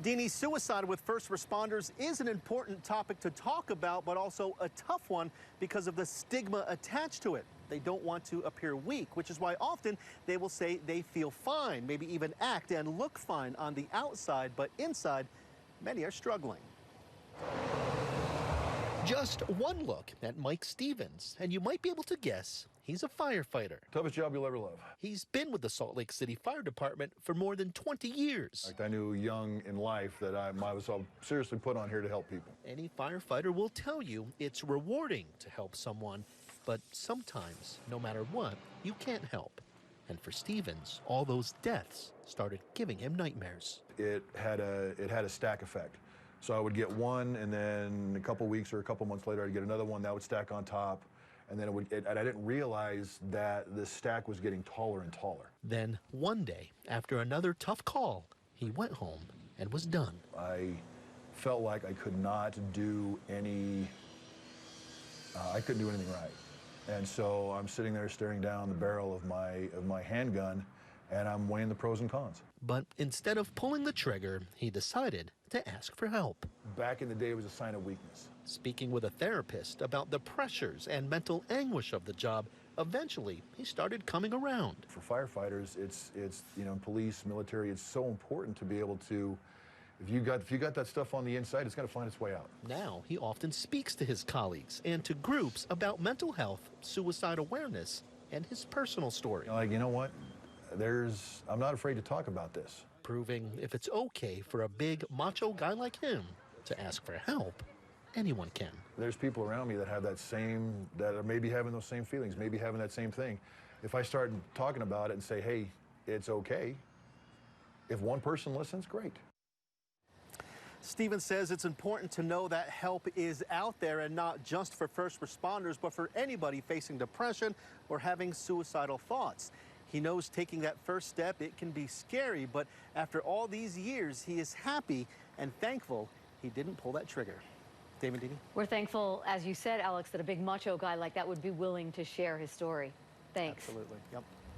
Deanie, suicide with first responders is an important topic to talk about, but also a tough one because of the stigma attached to it. They don't want to appear weak, which is why often they will say they feel fine, maybe even act and look fine on the outside, but inside, many are struggling. Just one look at Mike Stevens, and you might be able to guess he's a firefighter. Toughest job you'll ever love. He's been with the Salt Lake City Fire Department for more than 20 years. I knew young in life that I was seriously put on here to help people. Any firefighter will tell you it's rewarding to help someone, but sometimes, no matter what, you can't help. And for Stevens, all those deaths started giving him nightmares. It had a stack effect. So I would get one, and then a couple weeks or a couple months later, I'd get another one that would stack on top. And then and I didn't realize that the stack was getting taller and taller. Then one day, after another tough call, he went home and was done. I felt like I could not do I couldn't do anything right. And so I'm sitting there staring down the barrel of my handgun, and I'm weighing the pros and cons. But instead of pulling the trigger, he decided to ask for help. Back in the day, it was a sign of weakness. Speaking with a therapist about the pressures and mental anguish of the job, eventually he started coming around. For firefighters, it's police, military, it's so important to be able to, if you got that stuff on the inside, it's going to find its way out. Now he often speaks to his colleagues and to groups about mental health, suicide awareness, and his personal story. Like, you know what? I'm not afraid to talk about this. Proving if it's okay for a big macho guy like him to ask for help, anyone can. There's people around me that have that are maybe having those same feelings, maybe having that same thing. If I start talking about it and say, hey, it's okay, if one person listens, great. Stephen says it's important to know that help is out there, and not just for first responders, but for anybody facing depression or having suicidal thoughts. He knows taking that first step, it can be scary, but after all these years, he is happy and thankful he didn't pull that trigger. David, Deanie? We're thankful, as you said, Alex, that a big macho guy like that would be willing to share his story. Thanks. Absolutely. Yep.